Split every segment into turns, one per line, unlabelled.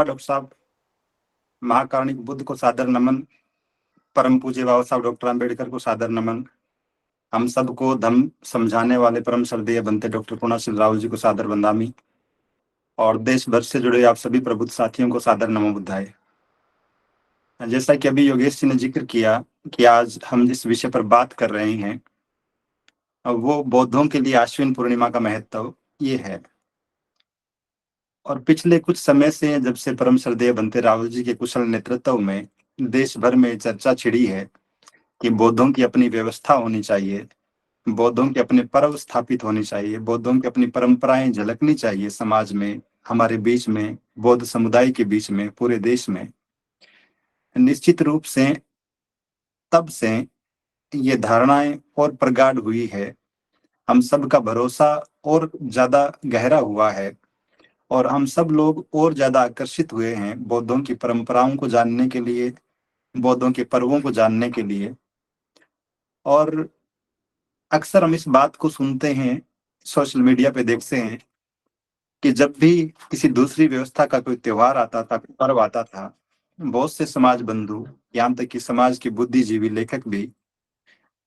Doctor साहब, महाकारुणिक बुद्ध को सादर नमन। परम पूज्य बाबा साहब डॉक्टर अम्बेडकर को सादर नमन। हम सबको धम्म समझाने वाले परम श्रद्धेय बनते डॉक्टर पूर्णाश्री राव जी को सादर वंदामी। और देश भर से जुड़े आप सभी प्रबुद्ध साथियों को सादर नमो बुद्धाय। जैसा कि अभी योगेश जी ने जिक्र किया कि आज हम जिस विषय पर बात कर रहे हैं वो बौद्धों के लिए आश्विन पूर्णिमा का महत्व ये है। और पिछले कुछ समय से जब से परम श्रद्धेय बनते राव जी के कुशल नेतृत्व में देश भर में चर्चा छिड़ी है कि बौद्धों की अपनी व्यवस्था होनी चाहिए, बौद्धों के अपने पर्व स्थापित होनी चाहिए, बौद्धों की अपनी परंपराएं झलकनी चाहिए समाज में, हमारे बीच में, बौद्ध समुदाय के बीच में, पूरे देश में। निश्चित रूप से तब से ये धारणाएं और प्रगाढ़ हुई है, हम सब का भरोसा और ज्यादा गहरा हुआ है और हम सब लोग और ज्यादा आकर्षित हुए हैं बौद्धों की परंपराओं को जानने के लिए, बौद्धों के पर्वों को जानने के लिए। और अक्सर हम इस बात को सुनते हैं, सोशल मीडिया पे देखते हैं कि जब भी किसी दूसरी व्यवस्था का कोई त्योहार आता था, पर्व आता था, बहुत से समाज बंधु, यहाँ तक कि समाज के बुद्धिजीवी लेखक भी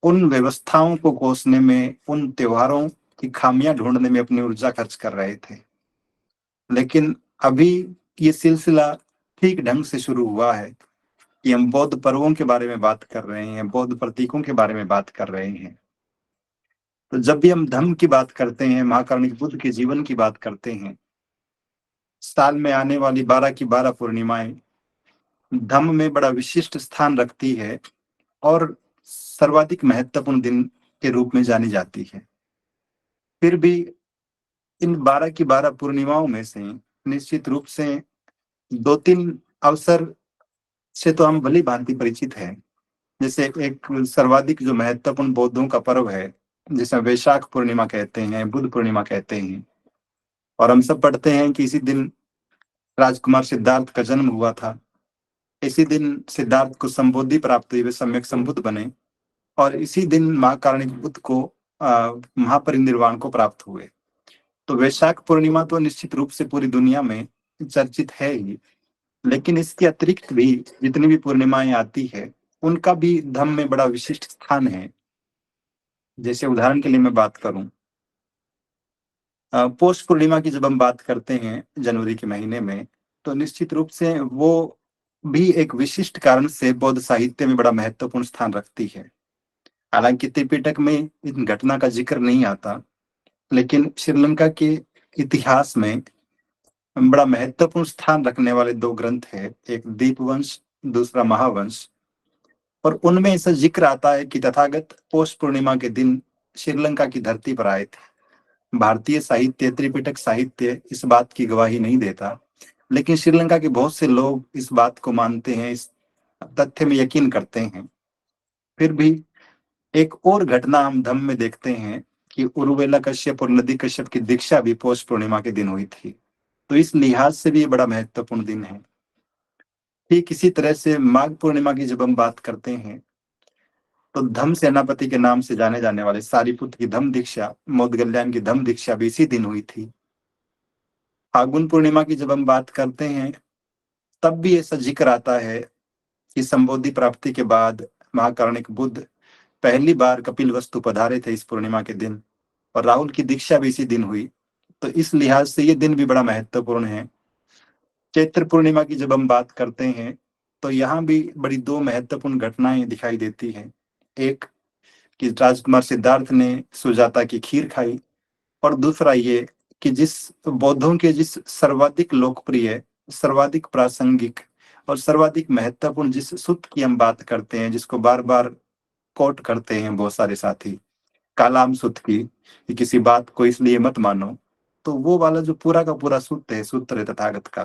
उन व्यवस्थाओं को कोसने में, उन त्योहारों की खामियां ढूंढने में अपनी ऊर्जा खर्च कर रहे थे। लेकिन अभी ये सिलसिला ठीक ढंग से शुरू हुआ है कि हम बौद्ध पर्वों के बारे में बात कर रहे हैं, बौद्ध प्रतीकों के बारे में बात कर रहे हैं। तो जब भी हम धम्म की बात करते हैं, महाकारुणिक बुद्ध के जीवन की बात करते हैं, साल में आने वाली 12 की 12 पूर्णिमाएं धम्म में बड़ा विशिष्ट स्थान रखती है और सर्वाधिक महत्वपूर्ण दिन के रूप में जानी जाती है। फिर भी इन 12 की 12 पूर्णिमाओं में से निश्चित रूप से 2-3 अवसर से तो हम भली भांति परिचित हैं। जैसे एक सर्वाधिक जो महत्वपूर्ण बौद्धों का पर्व है, जिसे वैशाख पूर्णिमा कहते हैं, बुद्ध पूर्णिमा कहते हैं। और हम सब पढ़ते हैं कि इसी दिन राजकुमार सिद्धार्थ का जन्म हुआ था। इसी दिन सिद्धार्थ को संबोधि प्राप्त हुई, वे सम्यक संबुद्ध बने। और इसी दिन महाकारुणिक बुद्ध को महापरिनिर्वाण को प्राप्त हुए। तो वैशाख पूर्णिमा तो निश्चित रूप से पूरी दुनिया में चर्चित है ही, लेकिन इसके अतिरिक्त भी जितनी भी पूर्णिमाएं आती है उनका भी धम्म में बड़ा विशिष्ट स्थान है। जैसे उदाहरण के लिए मैं बात करूं, पौष पूर्णिमा की जब हम बात करते हैं जनवरी के महीने में, तो निश्चित रूप से वो भी एक विशिष्ट कारण से बौद्ध साहित्य में बड़ा महत्वपूर्ण स्थान रखती है। हालांकि त्रिपिटक में इन घटना का जिक्र नहीं आता, लेकिन श्रीलंका के इतिहास में बड़ा महत्वपूर्ण स्थान रखने वाले 2 ग्रंथ है, एक दीपवंश, दूसरा महावंश। और उनमें ऐसा जिक्र आता है कि तथागत पौष पूर्णिमा के दिन श्रीलंका की धरती पर आए थे। भारतीय साहित्य, त्रिपिटक साहित्य इस बात की गवाही नहीं देता, लेकिन श्रीलंका के बहुत से लोग इस बात को मानते हैं, इस तथ्य में यकीन करते हैं। फिर भी एक और घटना हम धम्म में देखते हैं कि उरुवेला कश्यप और नदी कश्यप की दीक्षा भी पौष पूर्णिमा के दिन हुई थी। तो इस लिहाज से भी ये बड़ा महत्वपूर्ण दिन है। ठीक इसी तरह से माघ पूर्णिमा की जब हम बात करते हैं, तो धम्म सेनापति के नाम से जाने जाने वाले सारीपुत्र की धम्म दीक्षा, मोदगल्यान की धम्म दीक्षा भी इसी दिन हुई थी। फागुन पूर्णिमा की जब हम बात करते हैं, तब भी ऐसा जिक्र आता है कि संबोधि प्राप्ति के बाद महाकारुणिक बुद्ध पहली बार कपिलवस्तु पधारे थे इस पूर्णिमा के दिन, और राहुल की दीक्षा भी इसी दिन हुई। तो इस लिहाज से ये दिन भी बड़ा महत्वपूर्ण है। चैत्र पूर्णिमा की जब हम बात करते हैं, तो यहाँ भी बड़ी 2 महत्वपूर्ण घटनाएं दिखाई देती हैं। एक कि राजकुमार सिद्धार्थ ने सुजाता की खीर खाई, और दूसरा ये कि जिस बौद्धों के जिस सर्वाधिक लोकप्रिय, सर्वाधिक प्रासंगिक और सर्वाधिक महत्वपूर्ण जिस सूत्र की हम बात करते हैं, जिसको बार बार कोट करते हैं बहुत सारे साथी, कालाम सूत्र की, कि किसी बात को इसलिए मत मानो, तो वो वाला जो पूरा का पूरा सूत्र है तथागत का,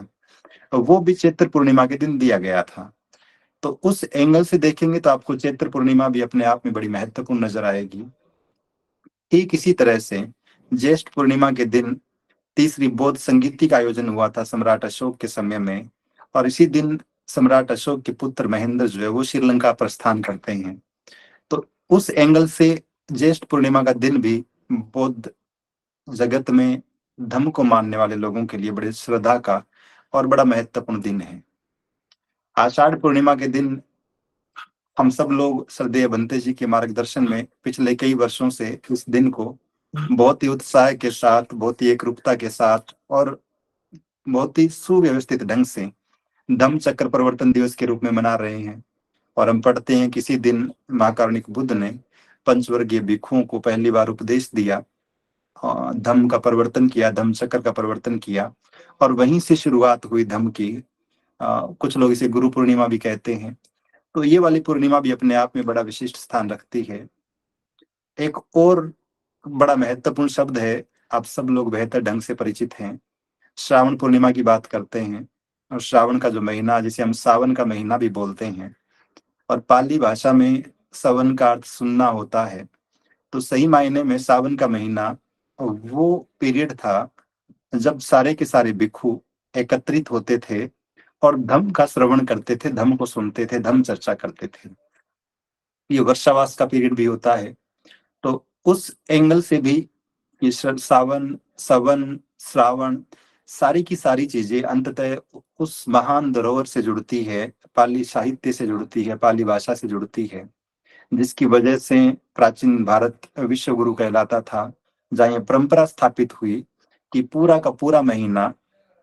तो वो भी चैत्र पूर्णिमा के दिन दिया गया था। तो उस एंगल से देखेंगे तो आपको चैत्र पूर्णिमा भी अपने आप में बड़ी महत्वपूर्ण नजर आएगी। ठीक इसी तरह से ज्येष्ठ पूर्णिमा के दिन तीसरी बौद्ध संगीति का आयोजन हुआ था सम्राट अशोक के समय में, और इसी दिन सम्राट अशोक के पुत्र महेंद्र जो है वो श्रीलंका प्रस्थान करते हैं। तो उस एंगल से ज्येष्ठ पूर्णिमा का दिन भी बौद्ध जगत में धम्म को मानने वाले लोगों के लिए बड़े श्रद्धा का और बड़ा महत्वपूर्ण दिन है। आषाढ़ पूर्णिमा के दिन हम सब लोग श्रद्धेय बंते जी के मार्गदर्शन में पिछले कई वर्षों से इस दिन को बहुत ही उत्साह के साथ, बहुत ही एकरूपता के साथ और बहुत ही सुव्यवस्थित ढंग से धम्म चक्र प्रवर्तन दिवस के रूप में मना रहे हैं। और हम पढ़ते हैं किसी दिन महाकारुणिक बुद्ध ने पंचवर्गीय भिक्षुओं को पहली बार उपदेश दिया, धम्म का परिवर्तन किया, धम्म चक्र का परिवर्तन किया और वहीं से शुरुआत हुई धम्म की। कुछ लोग इसे गुरु पूर्णिमा भी कहते हैं। तो ये वाली पूर्णिमा भी अपने आप में बड़ा विशिष्ट स्थान रखती है। एक और बड़ा महत्वपूर्ण शब्द है, आप सब लोग बेहतर ढंग से परिचित हैं, श्रावण पूर्णिमा की बात करते हैं। और श्रावण का जो महीना, जिसे हम सावन का महीना भी बोलते हैं, और पाली भाषा में सवन का अर्थ सुनना होता है। तो सही मायने में सावन का महीना वो पीरियड था जब सारे के सारे भिक्षु एकत्रित होते थे और धम्म का श्रवण करते थे, धम्म को सुनते थे, धम्म चर्चा करते थे। ये वर्षावास का पीरियड भी होता है। तो उस एंगल से भी ये सावन, सवन, श्रावण, सारी की सारी चीजें अंततः उस महान धरोहर से जुड़ती है, पाली साहित्य से जुड़ती है, पाली भाषा से जुड़ती है, जिसकी वजह से प्राचीन भारत विश्व गुरु कहलाता था। जहाँ ये परंपरा स्थापित हुई कि पूरा का पूरा महीना,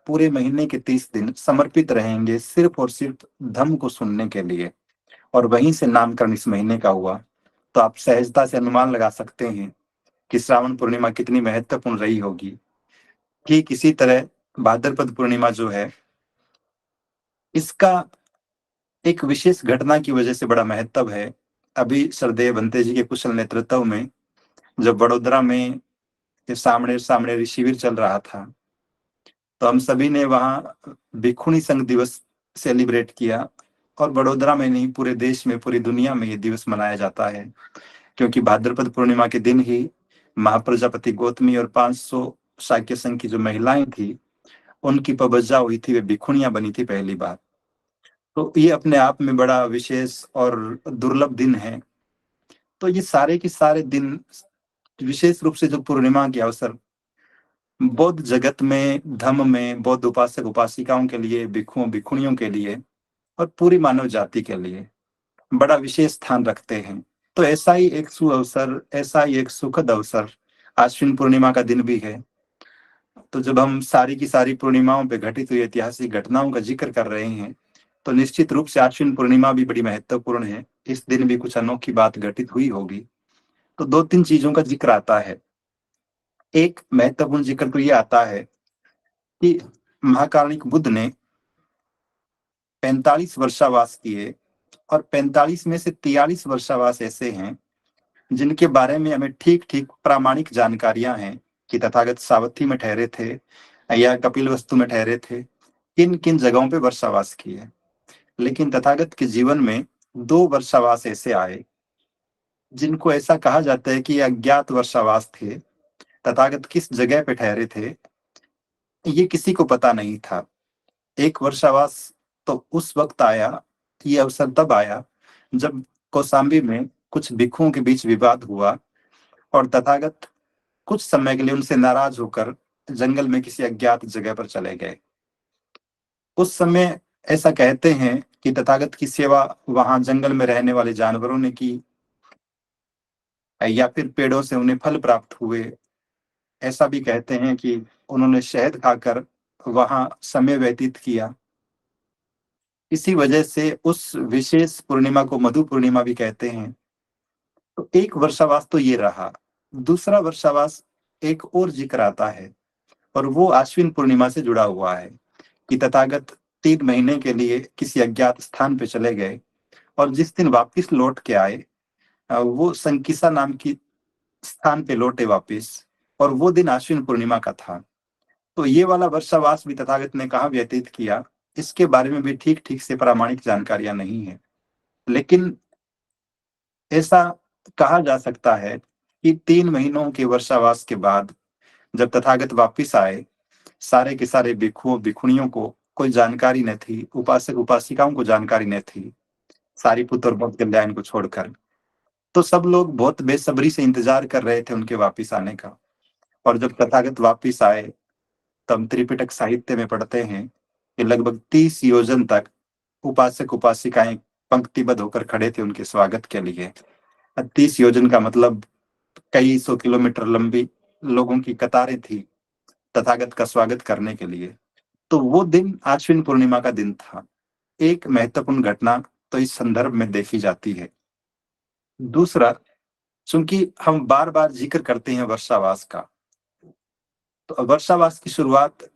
पूरे महीने के 30 दिन समर्पित रहेंगे सिर्फ और सिर्फ धम्म को सुनने के लिए। और वहीं से नामकरण इस महीने का हुआ। तो आप सहजता से अनुमान लगा सकते हैं कि श्रावण पूर्णिमा कितनी महत्वपूर्ण रही होगी। ठीक इसी तरह भाद्रपद पूर्णिमा जो है, इसका एक विशेष घटना की वजह से बड़ा महत्व है। अभी श्रद्धेय बंते जी के कुशल नेतृत्व में जब वडोदरा में ये सामने सामने शिविर चल रहा था, तो हम सभी ने वहाँ भिक्षुणी संघ दिवस सेलिब्रेट किया। और वडोदरा में नहीं, पूरे देश में, पूरी दुनिया में ये दिवस मनाया जाता है, क्योंकि भाद्रपद पूर्णिमा के दिन ही महाप्रजापति गौतमी और 500 शाक्य संघ की जो महिलाएं थी, उनकी पबज्जा हुई थी, वे भिक्षुणियां बनी थी पहली बार। तो ये अपने आप में बड़ा विशेष और दुर्लभ दिन है। तो ये सारे के सारे दिन, विशेष रूप से जो पूर्णिमा के अवसर बौद्ध जगत में, धम्म में, बौद्ध उपासक उपासिकाओं के लिए, भिक्षुओं भिक्षुणियों के लिए और पूरी मानव जाति के लिए बड़ा विशेष स्थान रखते हैं। तो ऐसा ही एक सुअवसर, ऐसा ही एक सुखद अवसर आश्विन पूर्णिमा का दिन भी है। तो जब हम सारी की सारी पूर्णिमाओं पे घटित हुई ऐतिहासिक घटनाओं का जिक्र कर रहे हैं, तो निश्चित रूप से आश्विन पूर्णिमा भी बड़ी महत्वपूर्ण है। इस दिन भी कुछ अनोखी बात घटित हुई होगी। तो 2-3 चीजों का जिक्र आता है। एक महत्वपूर्ण जिक्र तो ये आता है कि महाकारुणिक बुद्ध ने 45 वर्षावास किए, और 45 में से 43 वर्षावास ऐसे हैं जिनके बारे में हमें ठीक ठीक प्रामाणिक जानकारियां हैं कि तथागत सावथी में ठहरे थे या कपिलवस्तु में ठहरे थे, किन किन जगहों पे वर्षावास किए। लेकिन तथागत के जीवन में 2 वर्षावास ऐसे आए जिनको ऐसा कहा जाता है कि अज्ञात वर्षावास थे। तथागत किस जगह पे ठहरे थे ये किसी को पता नहीं था। एक वर्षावास तो उस वक्त आया, ये अवसर तब आया जब कौशाम्बी में कुछ भिक्षुओं के बीच विवाद हुआ और तथागत कुछ समय के लिए उनसे नाराज होकर जंगल में किसी अज्ञात जगह पर चले गए। उस समय ऐसा कहते हैं कि तथागत की सेवा वहां जंगल में रहने वाले जानवरों ने की, या फिर पेड़ों से उन्हें फल प्राप्त हुए। ऐसा भी कहते हैं कि उन्होंने शहद खाकर वहां समय व्यतीत किया। इसी वजह से उस विशेष पूर्णिमा को मधु पूर्णिमा भी कहते हैं। तो एक वर्षावास तो ये रहा। दूसरा वर्षावास एक और जिक्र आता है, और वो आश्विन पूर्णिमा से जुड़ा हुआ है कि तथागत 3 महीने के लिए किसी अज्ञात स्थान पे चले गए, और जिस दिन वापिस लौट के आए, वो संकिसा नाम की स्थान पे लौटे वापिस, और वो दिन आश्विन पूर्णिमा का था। तो ये वाला वर्षावास भी तथागत ने कहाँ व्यतीत किया, इसके बारे में भी ठीक ठीक से प्रामाणिक जानकारियां नहीं है। लेकिन ऐसा कहा जा सकता है कि 3 महीनों के वर्षावास के बाद जब तथागत वापिस आए, सारे के सारे भिक्षुओं भिक्षुणियों को कोई जानकारी न थी, उपासक उपासिकाओं को जानकारी न थी, सारिपुत्र और भक्त कल्याण को छोड़कर। तो सब लोग बहुत बेसब्री से इंतजार कर रहे थे उनके वापिस आने का। और जब तथागत वापिस आए, तब त्रिपिटक साहित्य में पढ़ते हैं कि लगभग 30 योजन तक उपासक उपासिकाएं पंक्तिबद्ध होकर खड़े थे उनके स्वागत के लिए। 30 योजन का मतलब कई सौ किलोमीटर लंबी लोगों की कतारें थी तथागत का स्वागत करने के लिए। तो वो दिन आश्विन पूर्णिमा का दिन था। एक महत्वपूर्ण घटना तो इस संदर्भ में देखी जाती है। दूसरा, चूंकि हम बार बार जिक्र करते हैं वर्षावास का, तो वर्षावास की शुरुआत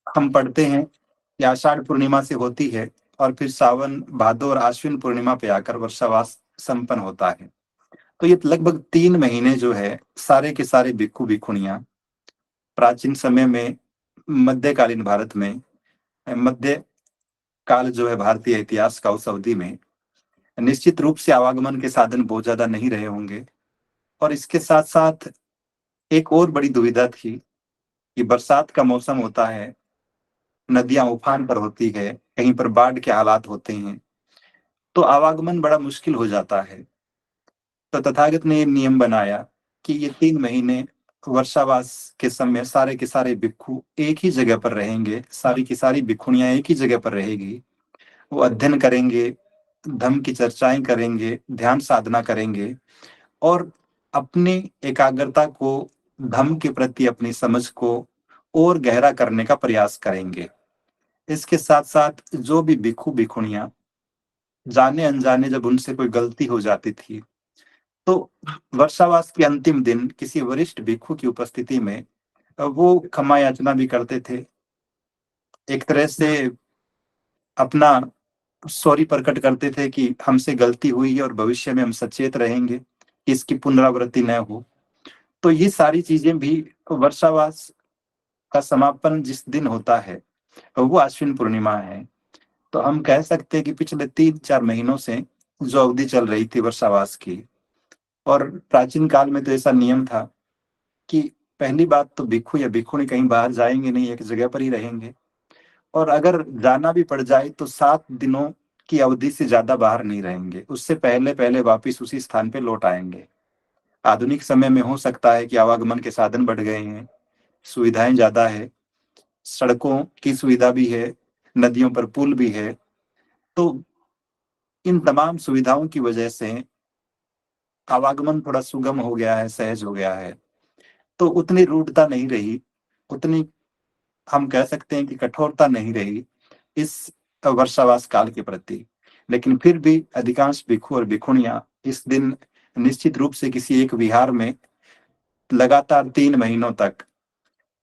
हम पढ़ते हैं कि आषाढ़ पूर्णिमा से होती है और फिर सावन, भादो और आश्विन पूर्णिमा पे आकर वर्षावास संपन्न होता है। तो ये लगभग 3 महीने जो है, सारे के सारे भिक्षु भिक्षुणियां प्राचीन समय में, मध्यकालीन भारत में, मध्य काल जो है भारतीय इतिहास का, उस अवधि में निश्चित रूप से आवागमन के साधन बहुत ज्यादा नहीं रहे होंगे। और इसके साथ साथ एक और बड़ी दुविधा थी कि बरसात का मौसम होता है, नदियां उफान पर होती है, कहीं पर बाढ़ के हालात होते हैं, तो आवागमन बड़ा मुश्किल हो जाता है। तो तथागत ने ये नियम बनाया कि ये 3 महीने वर्षावास के समय सारे के सारे भिक्षु एक ही जगह पर रहेंगे, सारी की सारी भिक्षुणियां एक ही जगह पर रहेगी। वो अध्ययन करेंगे, धर्म की चर्चाएं करेंगे, ध्यान साधना करेंगे और अपनी एकाग्रता को, धर्म के प्रति अपनी समझ को और गहरा करने का प्रयास करेंगे। इसके साथ साथ जो भी भिक्षु भिक्षुणियां जाने अनजाने जब उनसे कोई गलती हो जाती थी, तो वर्षावास के अंतिम दिन किसी वरिष्ठ भिक्षु की उपस्थिति में वो क्षमा याचना भी करते थे। एक तरह से अपना सॉरी प्रकट करते थे कि हमसे गलती हुई है और भविष्य में हम सचेत रहेंगे कि इसकी पुनरावृत्ति न हो। तो ये सारी चीजें भी, वर्षावास का समापन जिस दिन होता है वो आश्विन पूर्णिमा है। तो हम कह सकते हैं कि पिछले 3-4 महीनों से जो अवधि चल रही थी वर्षावास की, और प्राचीन काल में तो ऐसा नियम था कि पहली बात तो भिक्षु या भिक्षुणी कहीं बाहर जाएंगे नहीं, एक जगह पर ही रहेंगे। और अगर जाना भी पड़ जाए तो 7 दिनों की अवधि से ज्यादा बाहर नहीं रहेंगे, उससे पहले पहले वापिस उसी स्थान पे लौट आएंगे। आधुनिक समय में हो सकता है कि आवागमन के साधन बढ़ गए हैं, सुविधाएं ज्यादा है, सड़कों की सुविधा भी है, नदियों पर पुल भी है, तो इन तमाम सुविधाओं की वजह से आवागमन थोड़ा सुगम हो गया है, सहज हो गया है। तो उतनी रूढ़ता नहीं रही, उतनी हम कह सकते हैं कि कठोरता नहीं रही इस वर्षावास काल के प्रति। लेकिन फिर भी अधिकांश भिक्षु और भिक्षुणियां इस दिन निश्चित रूप से किसी एक विहार में लगातार 3 महीनों तक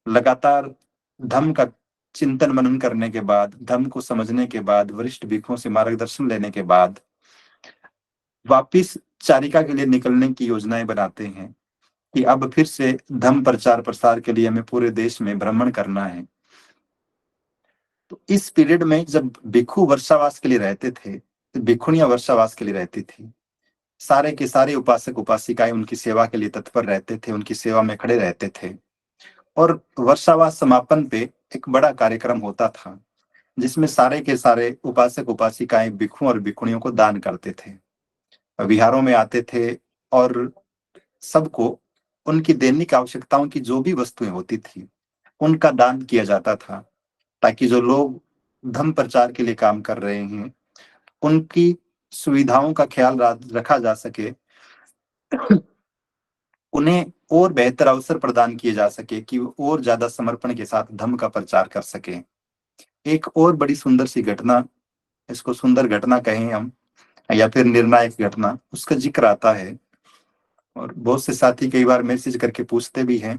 लगातार धम्म का चिंतन मनन करने के बाद, धम्म को समझने के बाद, वरिष्ठ भिक्षुओं से मार्गदर्शन लेने के बाद वापिस चारिका के लिए निकलने की योजनाएं बनाते हैं कि अब फिर से धम्म प्रचार प्रसार के लिए हमें पूरे देश में भ्रमण करना है। तो इस पीरियड में जब भिक्षु वर्षावास के लिए रहते थे, तो भिक्षुणियां वर्षावास के लिए रहती थी। सारे के सारे उपासक उपासिकाएं उनकी सेवा के लिए तत्पर रहते थे, उनकी सेवा में खड़े रहते थे। और वर्षावास समापन पे एक बड़ा कार्यक्रम होता था जिसमें सारे के सारे उपासक उपासिकाएं भिक्षुओं और भिक्षुणियों को दान करते थे, विहारों में आते थे और सबको उनकी दैनिक आवश्यकताओं की जो भी वस्तुएं होती थी उनका दान किया जाता था, ताकि जो लोग धर्म प्रचार के लिए काम कर रहे हैं उनकी सुविधाओं का ख्याल रखा जा सके, उन्हें और बेहतर अवसर प्रदान किए जा सके कि वो और ज्यादा समर्पण के साथ धर्म का प्रचार कर सके। एक और बड़ी सुंदर सी घटना, इसको सुंदर घटना कहें हम या फिर निर्णायक घटना, उसका जिक्र आता है और बहुत से साथी कई बार मैसेज करके पूछते भी हैं।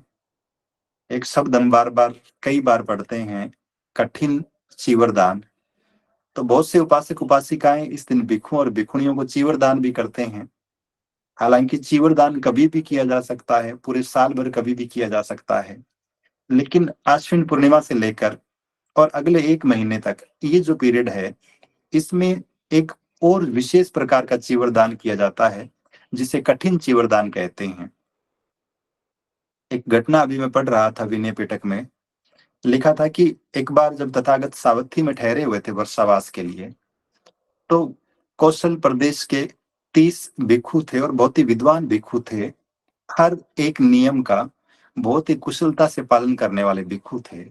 एक शब्द हम बार बार कई बार पढ़ते हैं, कठिन चीवरदान। तो बहुत से उपासक उपासिकाएं इस दिन भिक्षुओं और भिक्षुणियों को चीवरदान भी करते हैं। हालांकि चीवरदान कभी भी किया जा सकता है, पूरे साल भर कभी भी किया जा सकता है, लेकिन आश्विन पूर्णिमा से लेकर और अगले 1 महीने तक ये जो पीरियड है, इसमें एक और विशेष प्रकार का चीवरदान किया जाता है जिसे कठिन चीवरदान कहते हैं। एक घटना अभी मैं पढ़ रहा था विनय पिटक में, लिखा था कि एक बार जब तथागत सावथी में ठहरे हुए थे वर्षावास के लिए, तो कौशल प्रदेश के 30 भिक्षु थे और बहुत ही विद्वान भिक्षु थे। हर एक नियम का बहुत ही कुशलता से पालन करने वाले भिक्षु थे।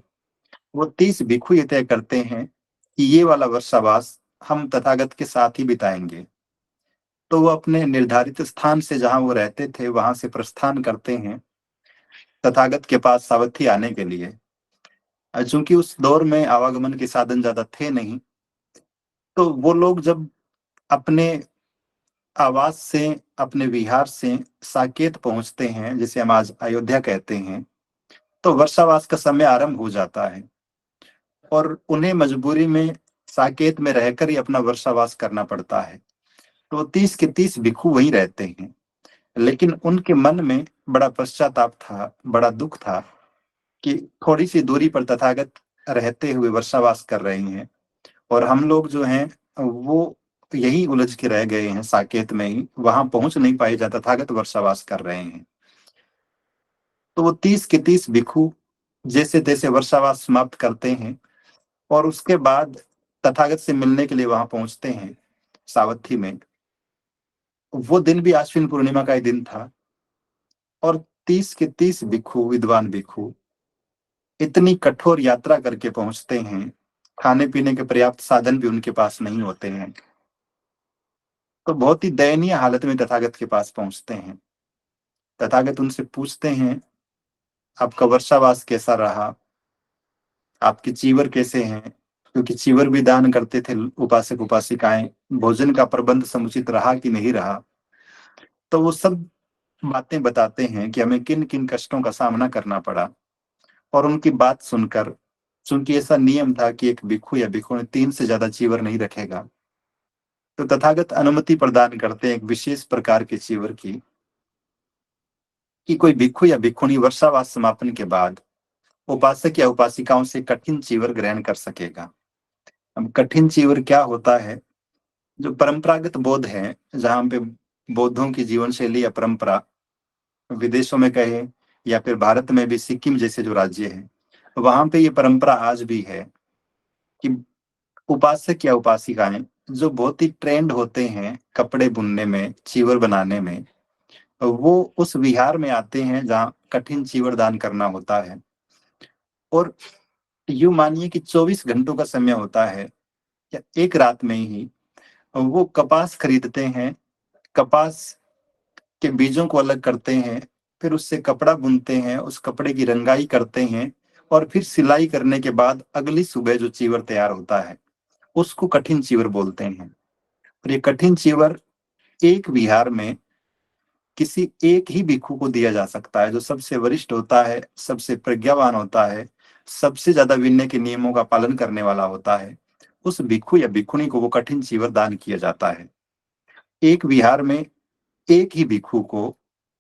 वो 30 भिक्षु ये तय करते हैं कि ये वाला वर्षावास हम तथागत के साथ ही बिताएंगे। तो वो अपने निर्धारित स्थान से जहां वो रहते थे वहां से प्रस्थान करते हैं तथागत के पास सावथी आने के लिए। चूंकि उस दौर में आवागमन के साधन ज्यादा थे नहीं, तो वो लोग जब अपने आवास से, अपने विहार से साकेत पहुंचते हैं, जिसे हम आज अयोध्या कहते हैं, तो वर्षावास का समय आरंभ हो जाता है और उन्हें मजबूरी में साकेत में रहकर ही अपना वर्षावास करना पड़ता है। तो 30 के 30 भिक्षु वहीं रहते हैं, लेकिन उनके मन में बड़ा पश्चाताप था, बड़ा दुख था कि थोड़ी सी दूरी पर तथागत रहते हुए वर्षावास कर रहे हैं और हम लोग जो हैं वो यही उलझ के रह गए हैं साकेत में ही, वहां पहुंच नहीं पाए जहाँ तथागत वर्षावास कर रहे हैं। तो वो 30 के 30 भिक्षु जैसे तैसे वर्षावास समाप्त करते हैं और उसके बाद तथागत से मिलने के लिए वहां पहुंचते हैं सावथी में। वो दिन भी आश्विन पूर्णिमा का ही दिन था और 30 के 30 भिक्षु, विद्वान भिक्षु, इतनी कठोर यात्रा करके पहुंचते हैं। खाने पीने के पर्याप्त साधन भी उनके पास नहीं होते हैं, तो बहुत ही दयनीय हालत में तथागत के पास पहुंचते हैं। तथागत उनसे पूछते हैं, आपका वर्षावास कैसा रहा, आपके चीवर कैसे हैं, क्योंकि चीवर भी दान करते थे उपासक उपासिकाएं, भोजन का प्रबंध समुचित रहा कि नहीं रहा। तो वो सब बातें बताते हैं कि हमें किन किन कष्टों का सामना करना पड़ा। और उनकी बात सुनकर, चूंकि ऐसा नियम था कि एक भिक्षु या भिक्षु ने 3 से ज्यादा चीवर नहीं रखेगा, तो तथागत अनुमति प्रदान करते हैं एक विशेष प्रकार के चीवर की, कि कोई भिक्षु या भिक्षुणी वर्षावास समापन के बाद उपासक या उपासिकाओं से कठिन चीवर ग्रहण कर सकेगा। अब कठिन चीवर क्या होता है? जो परंपरागत बौद्ध है, जहां पे बौद्धों की जीवन शैली या परंपरा, विदेशों में कहे या फिर भारत में भी सिक्किम जैसे जो राज्य है, वहां पे ये परंपरा आज भी है कि उपासक या उपासिकाएं जो बहुत ही ट्रेंड होते हैं कपड़े बुनने में, चीवर बनाने में, वो उस विहार में आते हैं जहाँ कठिन चीवर दान करना होता है। और यूं मानिए कि 24 घंटों का समय होता है, या एक रात में ही वो कपास खरीदते हैं, कपास के बीजों को अलग करते हैं, फिर उससे कपड़ा बुनते हैं, उस कपड़े की रंगाई करते हैं और फिर सिलाई करने के बाद अगली सुबह जो चीवर तैयार होता है उसको कठिन चीवर बोलते हैं। और ये कठिन चीवर एक विहार में किसी एक ही भिक्षु को दिया जा सकता है, जो सबसे वरिष्ठ होता है, सबसे प्रज्ञावान होता है, सबसे ज्यादा विनय के नियमों का पालन करने वाला होता है। उस भिक्षु या भिक्षुणी को वो कठिन चीवर दान किया जाता है। एक विहार में एक ही भिक्षु को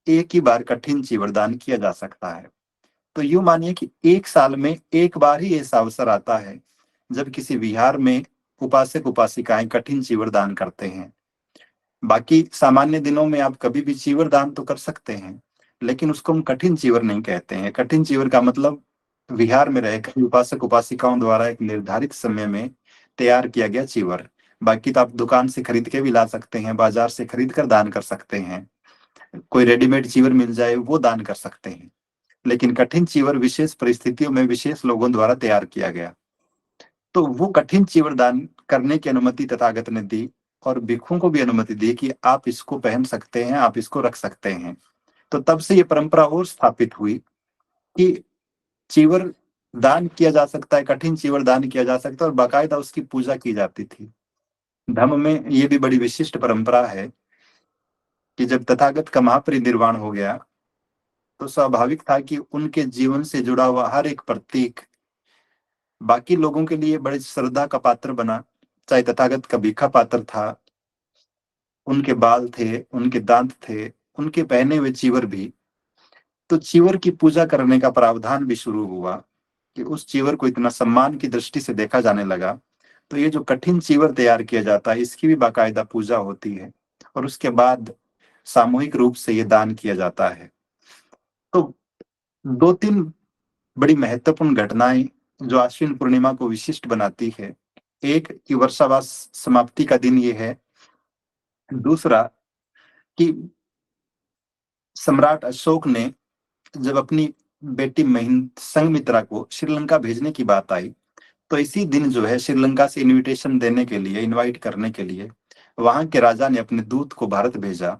एक ही बार कठिन चीवर दान किया जा सकता है। तो यूं मानिए कि एक साल में एक बार ही ऐसा अवसर आता है जब किसी विहार में उपासक उपासिकाएं कठिन चीवर दान करते हैं। बाकी सामान्य दिनों में आप कभी भी चीवर दान तो कर सकते हैं, लेकिन उसको हम कठिन चीवर नहीं कहते हैं। कठिन चीवर का मतलब विहार में रहकर उपासक उपासिकाओं द्वारा एक निर्धारित समय में तैयार किया गया चीवर। बाकी तो आप दुकान से खरीद के भी ला सकते हैं, बाजार से खरीद कर दान कर सकते हैं, कोई रेडीमेड चीवर मिल जाए वो दान कर सकते हैं, लेकिन कठिन चीवर विशेष परिस्थितियों में विशेष लोगों द्वारा तैयार किया गया। तो वो कठिन चीवर दान करने की अनुमति तथागत ने दी और भिक्षुओं को भी अनुमति दी कि आप इसको पहन सकते हैं, आप इसको रख सकते हैं। तो तब से ये परंपरा और स्थापित हुई कि चीवर दान किया जा सकता है, कठिन चीवर दान किया जा सकता है और बाकायदा उसकी पूजा की जाती थी। धर्म में ये भी बड़ी विशिष्ट परंपरा है कि जब तथागत का महापरिनिर्वाण हो गया तो स्वाभाविक था कि उनके जीवन से जुड़ा हुआ हर एक प्रतीक बाकी लोगों के लिए बड़े श्रद्धा का पात्र बना। चाहे तथागत का भीखा पात्र था, उनके बाल थे, उनके दांत थे, उनके पहने हुए चीवर भी। तो चीवर की पूजा करने का प्रावधान भी शुरू हुआ कि उस चीवर को इतना सम्मान की दृष्टि से देखा जाने लगा। तो ये जो कठिन चीवर तैयार किया जाता है इसकी भी बाकायदा पूजा होती है और उसके बाद सामूहिक रूप से ये दान किया जाता है। तो 2-3 बड़ी महत्वपूर्ण घटनाएं जो आश्विन पूर्णिमा को विशिष्ट बनाती है। एक कि वर्षावास समाप्ति का दिन ये है। दूसरा कि सम्राट अशोक ने जब अपनी बेटी महिंद संघमित्रा को श्रीलंका भेजने की बात आई तो इसी दिन जो है श्रीलंका से इनविटेशन देने के लिए, इनवाइट करने के लिए वहां के राजा ने अपने दूत को भारत भेजा।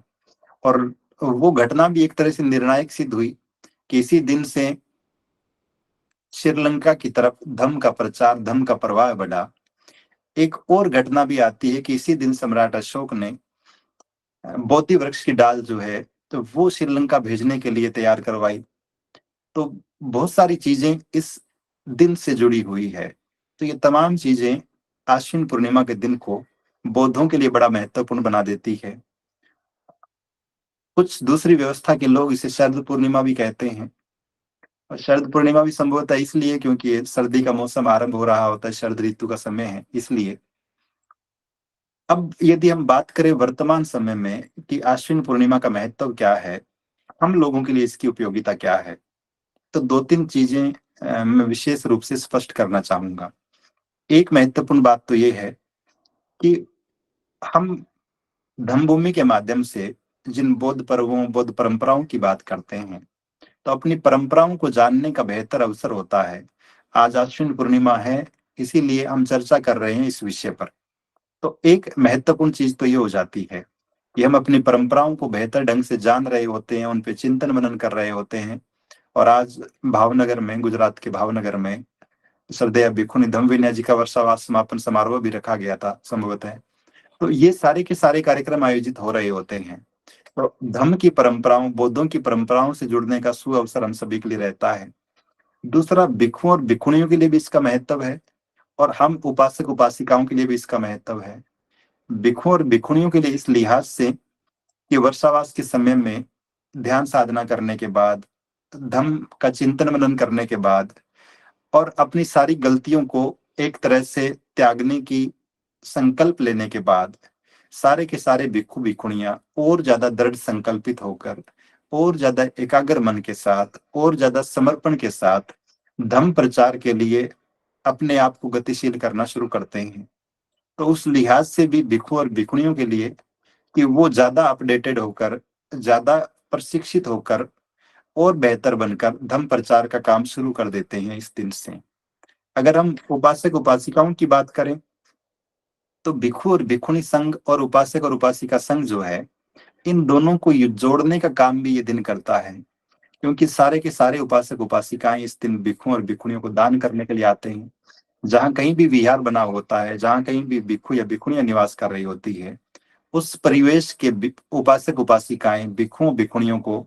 और वो घटना भी एक तरह से निर्णायक सिद्ध हुई कि इसी दिन से श्रीलंका की तरफ धम्म का प्रचार, धम्म का प्रवाह बढ़ा। एक और घटना भी आती है कि इसी दिन सम्राट अशोक ने बोधि वृक्ष की डाल जो है तो वो श्रीलंका भेजने के लिए तैयार करवाई। तो बहुत सारी चीजें इस दिन से जुड़ी हुई है। तो ये तमाम चीजें आश्विन पूर्णिमा के दिन को बौद्धों के लिए बड़ा महत्वपूर्ण बना देती है। कुछ दूसरी व्यवस्था के लोग इसे शरद पूर्णिमा भी कहते हैं। और शरद पूर्णिमा भी संभवतः इसलिए क्योंकि ये सर्दी का मौसम आरंभ हो रहा होता है, शरद ऋतु का समय है इसलिए। अब यदि हम बात करें वर्तमान समय में कि आश्विन पूर्णिमा का महत्व क्या है, हम लोगों के लिए इसकी उपयोगिता क्या है, तो दो तीन चीजें मैं विशेष रूप से स्पष्ट करना चाहूंगा। एक महत्वपूर्ण बात तो ये है कि हम धम्मभूमि के माध्यम से जिन बौद्ध पर्वों, बौद्ध परंपराओं की बात करते हैं, तो अपनी परंपराओं को जानने का बेहतर अवसर होता है। आज आश्विन पूर्णिमा है, इसीलिए हम चर्चा कर रहे हैं इस विषय पर। तो एक महत्वपूर्ण चीज तो ये हो जाती है कि हम अपनी परंपराओं को बेहतर ढंग से जान रहे होते हैं, उन पे चिंतन मनन कर रहे होते हैं। और आज भावनगर में, गुजरात के भावनगर में श्रद्धेय भिखुनी धम्म विनय जी का वर्षावास समापन समारोह भी रखा गया था संभवतः। तो ये सारे के सारे कार्यक्रम आयोजित हो रहे होते हैं। तो धम्म की परंपराओं, बौद्धों की परंपराओं से जुड़ने का सुअवसर हम सभी के लिए रहता है। दूसरा, भिक्षुओं और भिक्षुणियों के लिए भी इसका महत्व है और हम उपासक उपासिकाओं के लिए भी इसका महत्व है। भिक्षुओं और भिक्षुणियों के लिए इस लिहाज से कि वर्षावास के समय में ध्यान साधना करने के बाद, धम्म का चिंतन मनन करने के बाद और अपनी सारी गलतियों को एक तरह से त्यागने की संकल्प लेने के बाद, सारे के सारे भिक्षु भिक्षुणियां और ज्यादा दृढ़ संकल्पित होकर, और ज्यादा एकाग्र मन के साथ, और ज्यादा समर्पण के साथ धम्म प्रचार के लिए अपने आप को गतिशील करना शुरू करते हैं। तो उस लिहाज से भी भिक्षु और भिक्षुणियों के लिए कि वो ज्यादा अपडेटेड होकर, ज्यादा प्रशिक्षित होकर और बेहतर बनकर धम्म प्रचार का काम शुरू कर देते हैं इस दिन से। अगर हम उपासक उपासिकाओं की बात करें, तो भिक्षु और भिक्षुणी संघ और उपासक और उपासिका संघ जो है, इन दोनों को जोड़ने का काम भी ये दिन करता है। क्योंकि सारे के सारे उपासक उपासिकाएं इस दिन भिक्षुओं और भिक्षुणियों को दान करने के लिए आते हैं। जहां कहीं भी विहार बना होता है, जहां कहीं भी भिक्षु या भिक्षुणियां निवास कर रही होती है, उस परिवेश के उपासक उपासिकाएं भिक्षुओं भिक्षुणियों को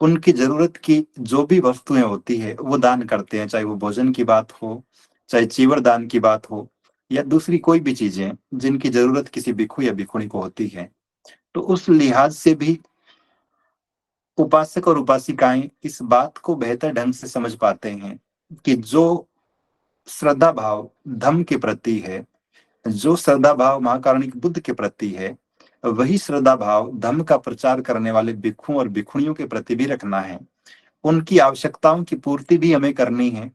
उनकी जरूरत की जो भी वस्तुएं होती है वो दान करते हैं। चाहे वो भोजन की बात हो, चाहे चीवर दान की बात हो, या दूसरी कोई भी चीजें जिनकी जरूरत किसी भिक्षु या भिक्षुणी को होती है। तो उस लिहाज से भी उपासक और उपासिकाएं इस बात को बेहतर ढंग से समझ पाते हैं कि जो श्रद्धा भाव धम्म के प्रति है, जो श्रद्धा भाव महाकारुणिक बुद्ध के प्रति है, वही श्रद्धा भाव धम्म का प्रचार करने वाले भिक्षुओं और भिक्षुणियों के प्रति भी रखना है। उनकी आवश्यकताओं की पूर्ति भी हमें करनी है।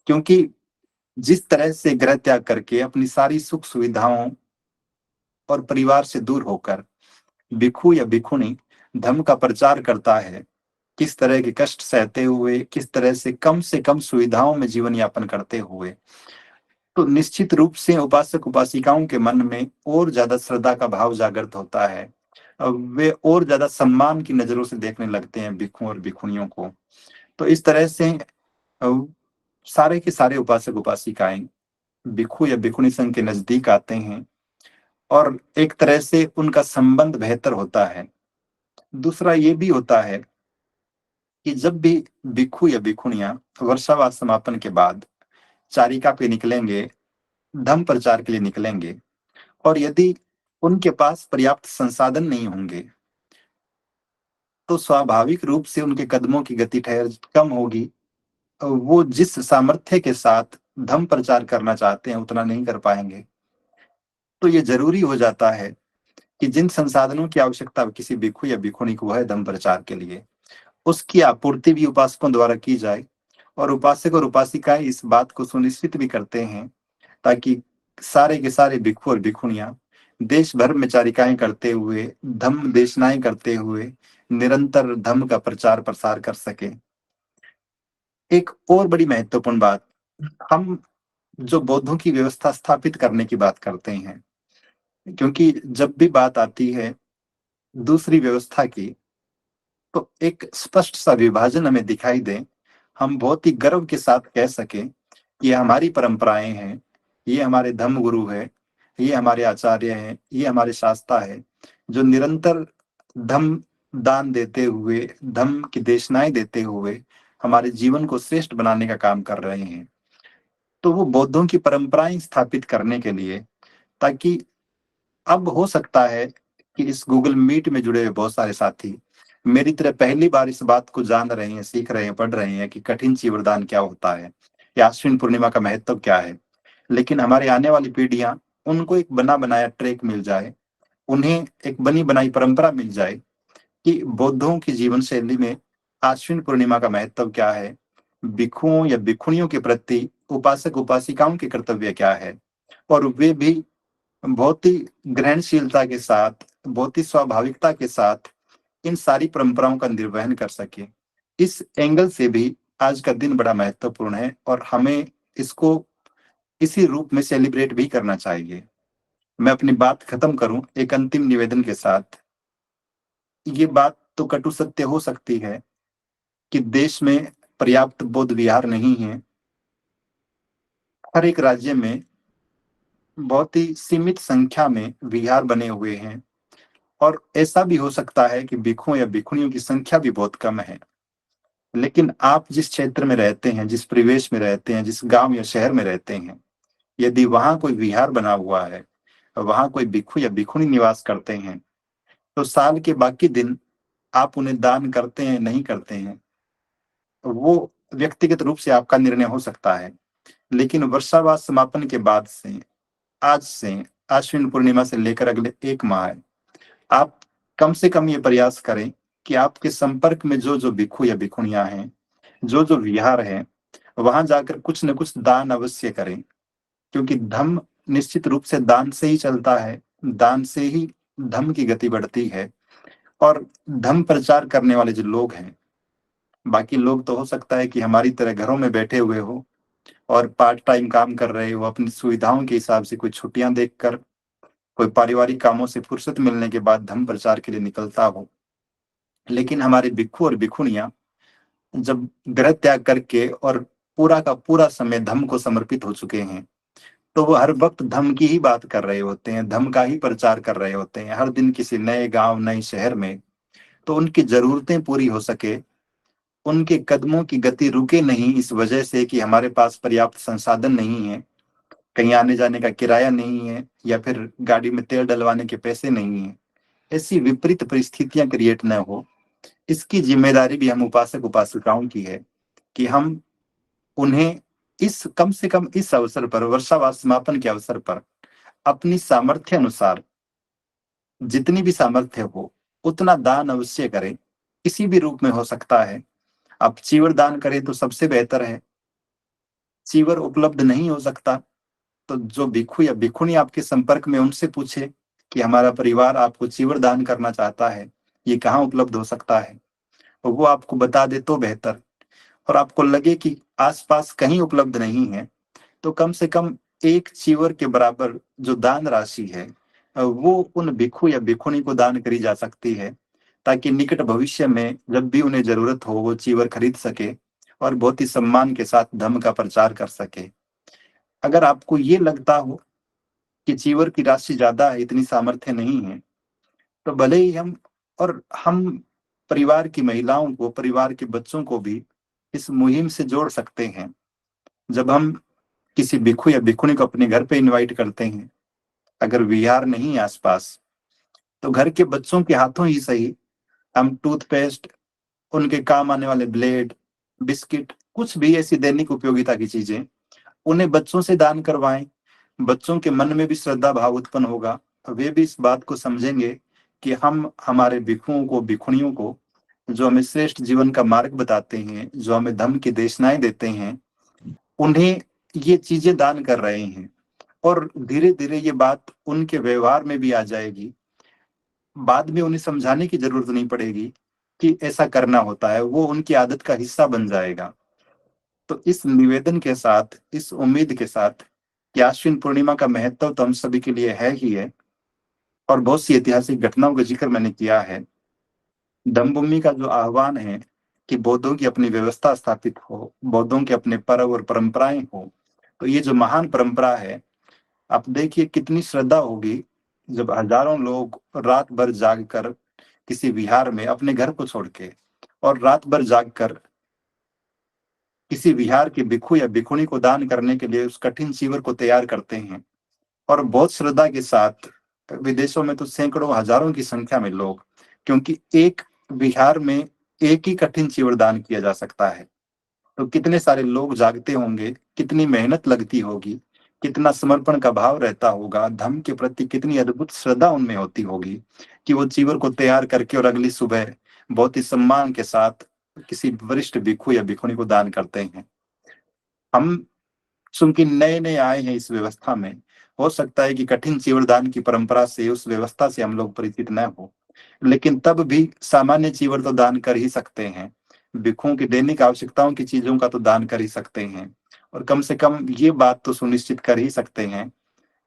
क्योंकि जिस तरह से गृह त्याग करके अपनी सारी सुख सुविधाओं और परिवार से दूर होकर भिक्षु या भिक्षुणी धम्म का प्रचार करता है, किस तरह के कष्ट सहते हुए, किस तरह से कम सुविधाओं में जीवन यापन करते हुए, तो निश्चित रूप से उपासक उपासिकाओं के मन में और ज्यादा श्रद्धा का भाव जागृत होता है। वे और ज्यादा सम्मान की नजरों से देखने लगते हैं भिक्षुओं और भिक्षुणियों को। तो इस तरह से सारे के सारे उपासक उपासिकाएं भिक्षु या भिक्षुणी संघ के नजदीक आते हैं और एक तरह से उनका संबंध बेहतर होता है। दूसरा ये भी होता है कि जब भी भिक्षु या भिक्षुणियां वर्षावास समापन के बाद चारिका पे निकलेंगे, धम्म प्रचार के लिए निकलेंगे, और यदि उनके पास पर्याप्त संसाधन नहीं होंगे, तो स्वाभाविक रूप से उनके कदमों की गति ठहर कम होगी। वो जिस सामर्थ्य के साथ धम्म प्रचार करना चाहते हैं उतना नहीं कर पाएंगे। तो ये जरूरी हो जाता है कि जिन संसाधनों की आवश्यकता किसी भिक्षु या भिक्षुणी को है धम्म प्रचार के लिए, उसकी आपूर्ति भी उपासकों द्वारा की जाए। और उपासक और उपासिकाएं इस बात को सुनिश्चित भी करते हैं ताकि सारे के सारे भिक्षु और भिक्षुणियां देश भर में चारिकाएं करते हुए, धम्म देशनाएं करते हुए निरंतर धम्म का प्रचार प्रसार कर सके। एक और बड़ी महत्वपूर्ण बात, हम जो बौद्धों की व्यवस्था स्थापित करने की बात करते हैं। क्योंकि जब भी बात आती है दूसरी व्यवस्था की, तो एक स्पष्ट सा विभाजन हमें दिखाई दे, हम बहुत ही गर्व के साथ कह सकें कि ये हमारी परंपराएं हैं, ये हमारे धर्म गुरु है, ये हमारे आचार्य हैं, ये हमारे शास्त्रा है, जो निरंतर धम्म दान देते हुए, धम्म की देशनाएं देते हुए हमारे जीवन को श्रेष्ठ बनाने का काम कर रहे हैं। तो वो बौद्धों की परंपराएं स्थापित करने के लिए, ताकि अब हो सकता है कि इस गूगल मीट में जुड़े हुए बहुत सारे साथी मेरी तरह पहली बार इस बात को जान रहे हैं, सीख रहे हैं, पढ़ रहे हैं कि कठिन चीवरदान क्या होता है या अश्विन पूर्णिमा का महत्व क्या है। लेकिन हमारे आने वाली पीढ़ियां, उनको एक बना बनाया ट्रैक मिल जाए, उन्हें एक बनी बनाई परंपरा मिल जाए कि बौद्धों की जीवन शैली में आश्विन पूर्णिमा का महत्व क्या है, भिक्षुओं या भिक्षुणियों के प्रति उपासक उपासिकाओं के कर्तव्य क्या है, और वे भी बहुत ही ग्रहणशीलता के साथ, बहुत ही स्वाभाविकता के साथ इन सारी परंपराओं का निर्वहन कर सके। इस एंगल से भी आज का दिन बड़ा महत्वपूर्ण है और हमें इसको इसी रूप में सेलिब्रेट भी करना चाहिए। मैं अपनी बात खत्म करूं एक अंतिम निवेदन के साथ। ये बात तो कटु सत्य हो सकती है कि देश में पर्याप्त बौद्ध विहार नहीं है। हर एक राज्य में बहुत ही सीमित संख्या में विहार बने हुए हैं, और ऐसा भी हो सकता है कि भिक्षुओं या भिक्षुणियों की संख्या भी बहुत कम है। लेकिन आप जिस क्षेत्र में रहते हैं, जिस परिवेश में रहते हैं, जिस गांव या शहर में रहते हैं, यदि वहां कोई विहार बना हुआ है, वहां कोई भिक्षु या भिक्षुणी निवास करते हैं, तो साल के बाकी दिन आप उन्हें दान करते हैं नहीं करते हैं, तो वो व्यक्तिगत रूप से आपका निर्णय हो सकता है। लेकिन वर्षावास समापन के बाद से, आज से, आश्विन पूर्णिमा से लेकर अगले 1 माह है, आप कम से कम ये प्रयास करें कि आपके संपर्क में जो जो भिक्षु या भिक्षुणियां हैं, जो जो विहार है, वहां जाकर कुछ न कुछ दान अवश्य करें। क्योंकि धम्म निश्चित रूप से दान से ही चलता है, दान से ही धम्म की गति बढ़ती है। और धम्म प्रचार करने वाले जो लोग हैं, बाकी लोग तो हो सकता है कि हमारी तरह घरों में बैठे हुए हो और पार्ट टाइम काम कर रहे हो, अपनी सुविधाओं के हिसाब से कोई छुट्टियां देखकर, कोई पारिवारिक कामों से फुर्सत मिलने के बाद धम्म प्रचार के लिए निकलता हो। लेकिन हमारे भिक्षु और भिक्षुणियां जब गृह त्याग करके और पूरा का पूरा समय धम्म को समर्पित हो चुके हैं, तो वो हर वक्त धम्म की ही बात कर रहे होते हैं, धम्म का ही प्रचार कर रहे होते हैं, हर दिन किसी नए गांव, नए शहर में। तो उनकी जरूरतें पूरी हो सके, उनके कदमों की गति रुके नहीं इस वजह से कि हमारे पास पर्याप्त संसाधन नहीं है, कहीं आने जाने का किराया नहीं है, या फिर गाड़ी में तेल डलवाने के पैसे नहीं है, ऐसी विपरीत परिस्थितियां क्रिएट न हो, इसकी जिम्मेदारी भी हम उपासक उपासिकाओं की है कि हम उन्हें इस कम से कम इस अवसर पर, वर्षावास समापन के अवसर पर, अपनी सामर्थ्य अनुसार जितनी भी सामर्थ्य हो उतना दान अवश्य करें। किसी भी रूप में हो सकता है, आप चीवर दान करें तो सबसे बेहतर है। चीवर उपलब्ध नहीं हो सकता तो जो भिक्षु या भिक्षुणी आपके संपर्क में, उनसे पूछे कि हमारा परिवार आपको चीवर दान करना चाहता है, ये कहाँ उपलब्ध हो सकता है, और वो आपको बता दे तो बेहतर। और आपको लगे कि आसपास कहीं उपलब्ध नहीं है, तो कम से कम एक चीवर के बराबर जो दान राशि है, वो उन भिक्षु या भिक्षुणी को दान करी जा सकती है, ताकि निकट भविष्य में जब भी उन्हें जरूरत हो वो चीवर खरीद सके और बहुत ही सम्मान के साथ धर्म का प्रचार कर सके। अगर आपको ये लगता हो कि चीवर की राशि ज्यादा है, इतनी सामर्थ्य नहीं है, तो भले ही हम परिवार की महिलाओं को, परिवार के बच्चों को भी इस मुहिम से जोड़ सकते हैं। जब हम किसी भिक्षु या भिक्षुणी को अपने घर पे इनवाइट करते हैं, अगर विहार नहीं है आसपास, तो घर के बच्चों के हाथों ही सही हम टूथपेस्ट, उनके काम आने वाले ब्लेड, बिस्किट, कुछ भी ऐसी दैनिक उपयोगिता की चीजें उन्हें बच्चों से दान करवाएं। बच्चों के मन में भी श्रद्धा भाव उत्पन्न होगा, वे भी इस बात को समझेंगे कि हम हमारे भिक्षुओं को, भिक्षुणियों को, जो हमें श्रेष्ठ जीवन का मार्ग बताते हैं, जो हमें धम्म की देशनाएं देते हैं, उन्हें ये चीजें दान कर रहे हैं। और धीरे धीरे ये बात उनके व्यवहार में भी आ जाएगी। बाद में उन्हें समझाने की जरूरत नहीं पड़ेगी कि ऐसा करना होता है, वो उनकी आदत का हिस्सा बन जाएगा। तो इस निवेदन के साथ, इस उम्मीद के साथ कि आश्विन पूर्णिमा का महत्व तो हम सभी के लिए है ही है, और बहुत सी ऐतिहासिक घटनाओं का जिक्र मैंने किया है। धम्मभूमि का जो आह्वान है कि बौद्धों की अपनी व्यवस्था स्थापित हो, बौद्धों के अपने पर्व और परंपराएं हो, तो ये जो महान परंपरा है, आप देखिए कितनी श्रद्धा होगी जब हजारों लोग रात भर जाग कर किसी विहार में अपने घर को छोड़ के, और रात भर जाग कर किसी विहार के भिक्षु या भिक्षुणी को दान करने के लिए उस कठिन चीवर को तैयार करते हैं। और बहुत श्रद्धा के साथ विदेशों में तो सैकड़ों हजारों की संख्या में लोग, क्योंकि एक विहार में एक ही कठिन चीवर दान किया जा सकता है, तो कितने सारे लोग जागते होंगे, कितनी मेहनत लगती होगी, कितना समर्पण का भाव रहता होगा, धर्म के प्रति कितनी अद्भुत श्रद्धा उनमें होती होगी कि वो चीवर को तैयार करके और अगली सुबह बहुत ही सम्मान के साथ किसी वरिष्ठ भिक्षु या भिक्षुणी को दान करते हैं। हम चूंकि नए नए आए हैं इस व्यवस्था में, हो सकता है कि कठिन चीवरदान की परंपरा से, उस व्यवस्था से हम लोग परिचित न हो, लेकिन तब भी सामान्य चीवर तो दान कर ही सकते हैं। भिक्षुओं की दैनिक आवश्यकताओं की चीजों का तो दान कर ही सकते हैं, और कम से कम ये बात तो सुनिश्चित कर ही सकते हैं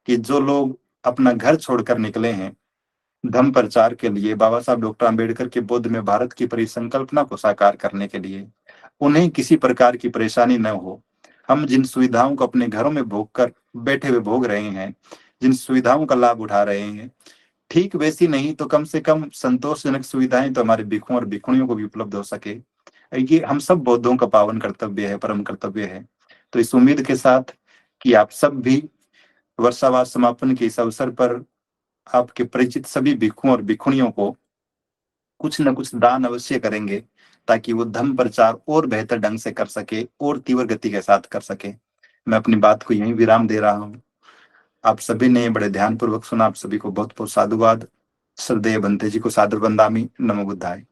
कि जो लोग अपना घर छोड़कर निकले हैं धम्म प्रचार के लिए, बाबा साहब डॉक्टर आम्बेडकर के बुद्ध में भारत की परिसंकल्पना को साकार करने के लिए, उन्हें किसी प्रकार की परेशानी न हो। हम जिन सुविधाओं को अपने घरों में भोग कर बैठे हुए भोग रहे हैं, जिन सुविधाओं का लाभ उठा रहे हैं, ठीक वैसी नहीं तो कम से कम संतोषजनक सुविधाएं तो हमारे भिक्षुओं और भिक्षुणियों को भी उपलब्ध हो सके। ये हम सब बौद्धों का पावन कर्तव्य है, परम कर्तव्य है। तो इस उम्मीद के साथ कि आप सब भी वर्षावास समापन के इस अवसर पर आपके परिचित सभी भिक्षुओं और भिक्षुणियों को कुछ न कुछ दान अवश्य करेंगे, ताकि वो धम्म प्रचार और बेहतर ढंग से कर सके और तीव्र गति के साथ कर सके। मैं अपनी बात को यहीं विराम दे रहा हूँ। आप सभी ने बड़े ध्यानपूर्वक सुना। आप सभी को बहुत बहुत साधुवाद। श्रद्धेय बंते जी को सादर वंदामि। नमो बुद्धाय।